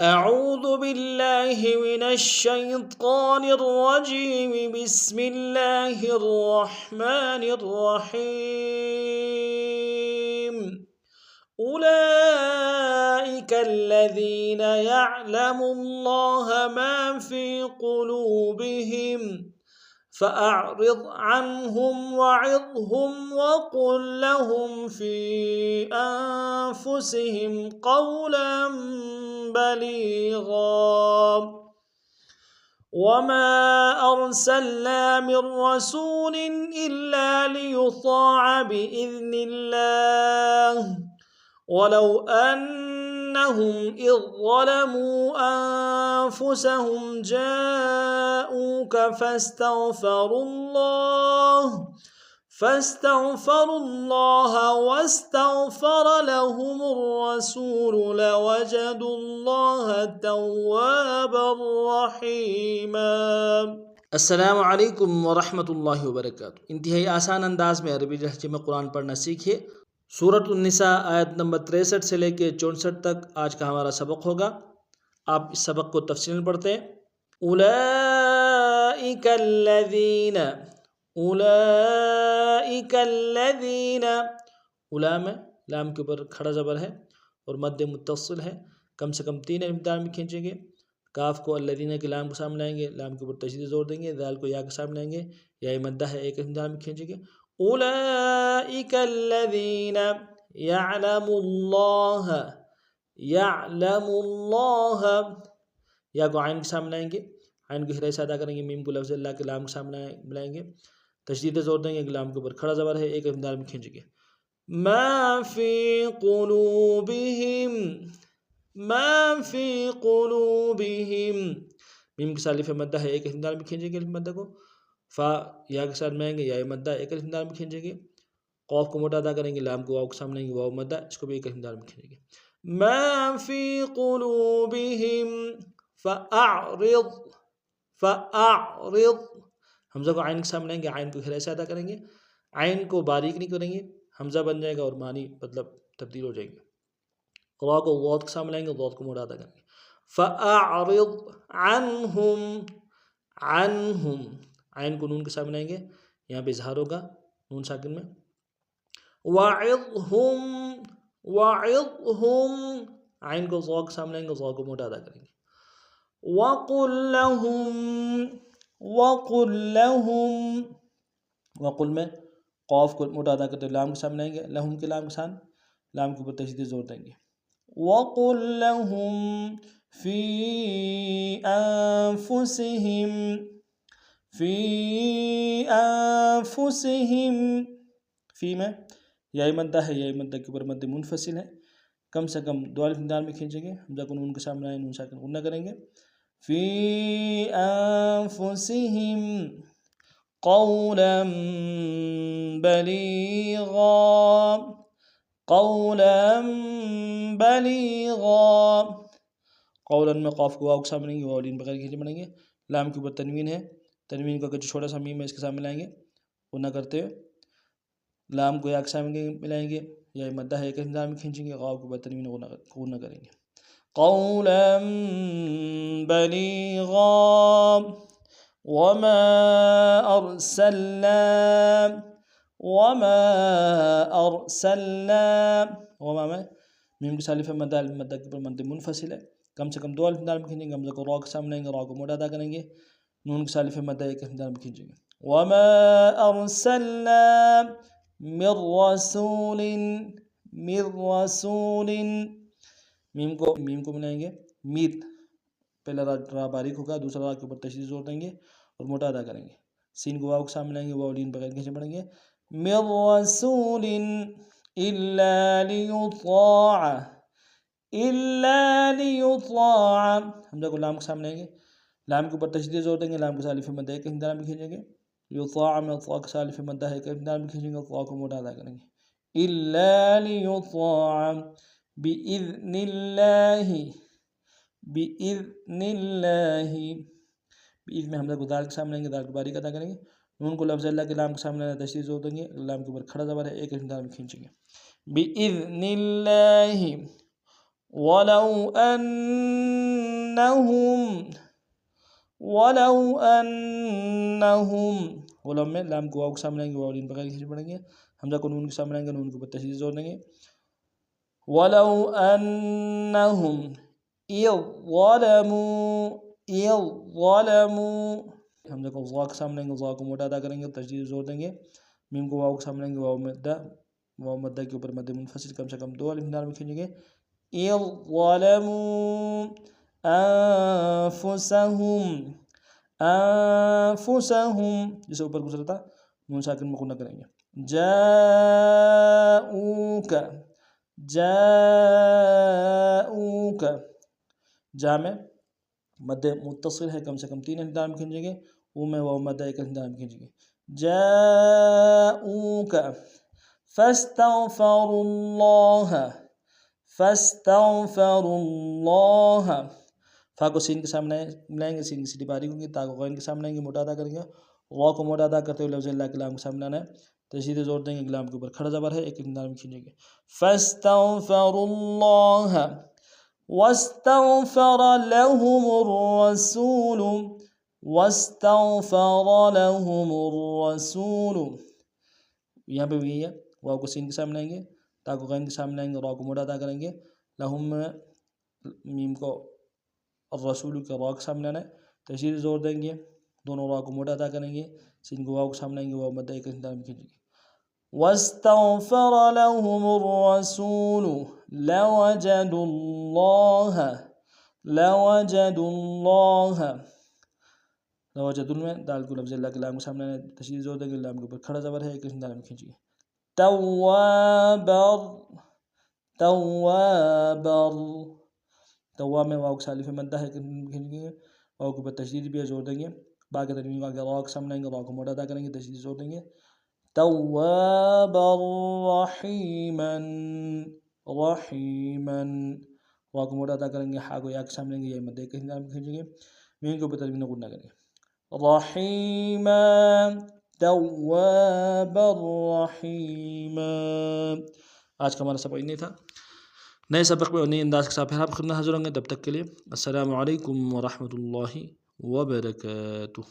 أعوذ بالله من الشيطان الرجيم بسم الله الرحمن الرحيم أولئك الذين يعلم الله ما في قلوبهم فأعرض عنهم وعظهم وقل لهم في أنفسهم قولا بليغا وما أرسلنا من رسول إلا ليطاع بإذن الله ولو أنهم إذ ظلموا أنفسهم جاءوك فاستغفروا الله واستغفر لهم الرسول لوجدوا الله توابا رحيما۔ السلام علیکم ورحمۃ اللہ وبرکاتہ۔ انتہائی آسان انداز میں عربی لہجے میں قرآن پڑھنا سیکھیے۔ سورۃ النساء آیت نمبر 63 سے لے کے 64 تک آج کا ہمارا سبق ہوگا۔ آپ اس سبق کو تفصیل پڑھتے ہیں۔ اولئک الذین، اولئک الذین، اولا میں لام کے اوپر کھڑا زبر ہے اور مد متصل ہے، کم سے کم 3 امتداد میں کھینچیں گے۔ کاف کو الذین کے لام کو سامنے لائیں گے، لام کے اوپر تشدید زور دیں گے، ذال کو یا کے سامنے لائیں گے، یا مدہ ہے ایک امتداد میں کھینچیں گے۔ اولئک الذین یعلم اللہ، یعلم اللہ، یا کو عین کے سامنے لائیں گے، عین کو ہرائی سے ادا کریں گے، میم کو لفظ اللہ کے لام کے سامنے ملائیں گے، تشدید زور دیں گے، لام کے اوپر کھڑا زبر ہے ایک امتداد میں کھینچیں گے۔ ما فی قلوبہم، ما فی قلوبہم، میم کے ساتھ الف مدہ ہے ایک امتداد میں کھینچیں گے الف مدہ کو، فا یا کے ساتھ ملائیں گے، یا مدہ ایک امتداد میں کھینچیں گے، قوف کو موٹا ادا کریں گے، لام کو واو کے سامنے لائیں گے، واو مدہ، اس کو بھی ایک امتداد میں کھینچیں گے۔ ما فی قلوبہم فاعرض، فاعرض، حمزہ کو عین کے سامنے لائیں گے، عین کو ہرائی سے ادا کریں گے، عین کو باریک نہیں کریں گے، حمزہ بن جائے گا اور معنی مطلب تبدیل ہو جائیں گے۔ را کو ضاد کے سامنے لائیں گے، ضاد کو موٹا ادا کریں گے۔ فاعرض عنہم، عنہم، عین کو نون کے سامنے لائیں گے، یہاں پہ اظہار ہوگا نون ساکن میں۔ وعظہم، وعظہم، عین کو ضاد کے سامنے لائیں گے، ضاد کو موٹا ادا کریں گے۔ وقل لہم، وقل لہم، وقل میں قوف کو موٹا ادا کرتے لام کے سامنے لائیں گے، لہم کے لام کے ساتھ لام کے اوپر تشدید زور دیں گے۔ وقل لہم فی انفسہم، فی انفسہم، فی میں یا مدہ ہے، یا مدہ کے اوپر مد منفصل ہے، کم سے کم 2 الف امتداد میں کھینچیں گے، حمزہ کو نون کے سامنے آئے، نون ساکن غنہ کریں گے۔ فی انفسہم قولا بلیغا، قولا بلیغا، قولا میں قاف کو واو کے سامنے لیں گے، واو لین بغیر کھینچے پڑیں گے، لام کے اوپر تنوین ہے، تنوین کو اگر چھوٹا سا میم ہے اس کے سامنے لائیں گے، غنہ کرتے ہوئے لام کو یا کے سامنے ملائیں گے، یا مدہ ہے ایک امتداد میں کھینچیں گے، غاف کے اوپر تنوین غنہ کریں گے۔ قولا بلیغا وما ارسلنا، وما ارسلنا، وما میں میم کے سالف مدہ، مدہ کے اوپر مد منفصل ہے، کم سے کم 2 الف امتداد میں کھینچیں گے، حمزہ کو را کے سامنے لائیں گے، را کو موٹا ادا کریں گے، نون کے سالف مدہ ایک امتداد میں کھینچیں گے۔ وما ارسلنا من رسول، من رسول، میم کو ملائیں گے، مید، پہلا را باریک ہوگا، دوسرا را کے اوپر تشدید زور دیں گے اور موٹا ادا کریں گے، سین کو واو کے سامنے لائیں گے، واو لین بغیر کھینچے پڑیں گے۔ من رسول الا لیطاع، الا لیطاع، حمزہ کو لام کے سامنے لائیں گے، لام کے اوپر تشدید زور دیں گے، لام کے سالف مدہ ایک امتداد میں کھینچیں گے، یطاع میں طاء کے سالف مدہ ہے ایک امتداد میں کھینچیں گے، طاء کو موٹا ادا کریں گے۔ الا لیطاع بإذن اللہ، بإذن اللہ، بإذن میں حمزہ کو دال کے سامنے لیں گے، دال کو باریک ادا کریں گے، نون کو لفظ اللہ کے لام کے سامنے تشدید زور دیں گے، لام کے اوپر کھڑا زبر ہے ایک امتداد میں کھینچیں گے۔ بإذن اللہ ولو ان أنهم غلام میں لام کو واو کے سامنے لائیں گے، واو لین بغیر کھینچ پڑیں گے، حمزہ کو نون کے سامنے لائیں گے، نون کے اوپر تشدید زور دیں گے، ولو أنهم إذ ظلموا حمزہ کو ظا کے سامنے لائیں گے، ظا کو موٹا ادا کریں گے، تشدید زور دیں گے، میم کو واو کے سامنے لائیں گے، واو مدہ کے اوپر مد منفصل کم سے کم 2 الف میں کھینچیں گے، إذ ظلموا أنفسهم جسے اوپر گزرا تھا نون ساکن مقنع کریں گے، جاءوک جا میں مد متصل ہے، کم سے کم 3 الف میں کھینچیں گے، او میں واو مدہ 1 الف میں کھینچیں گے، جاءوک فاستغفروا الله فا کو سین کے سامنے لائیں گے، سین کی سیدھی باریک ہوں گی، تا کو غین کے سامنے لائیں گے، موٹا ادا کریں گے، غا کو موٹا ادا کرتے ہوئے لفظ اللہ کے لام کے سامنے آنا ہے، تشدید زور دیں گے، لام کے اوپر کھڑا زبر ہے، 1 الف میں کھینچیں گے، فاستغفروا الله واستغفر لهم الرسول یہاں پہ بھی یہی ہے، واو کو سین کے سامنے لائیں گے، تا کو غین کے سامنے لائیں گے، را کو موٹا ادا کریں گے، لہم میم کو الرسول کے را کے سامنے آنا ہے، تشدید زور دیں گے، دونوں را کو موٹا ادا کریں گے، سین کو واو کے سامنے لائیں گے، واو مدہ 1 الف میں کھینچیں گے، واستغفر لهم الرسول لوجدوا میں دال کو لفظ اللہ کے لام کے سامنے آنا ہے، تشدید زور دیں گے، لام کے اوپر کھڑا زبر ہے، 1 الف میں کھینچیں گے، تواب میں واو کے سالف مدہ ہے، کھینچیں گے، واو کے اوپر تشدید بھی زور دیں گے، باقی تنوین کو آگے را کے سامنے آئیں گے، را کو موٹا ادا کریں گے، تشدید زور دیں گے، توابا رحیما را کو موٹا ادا کریں گے، ہا کو یا کے سامنے آئیں گے، یا مدہ 1 الف میں کھینچیں گے، میم کے اوپر تنوین کو غنہ کریں گے، رحیما توابا رحیما۔ آج کا ہمارا سبق نہیں تھا، نئے سبق میں اور نئے انداز کے ساتھ پھر آپ خدمت حاضر ہوں گے، تب تک کے لیے السلام علیکم ورحمۃ اللہ وبرکاتہ۔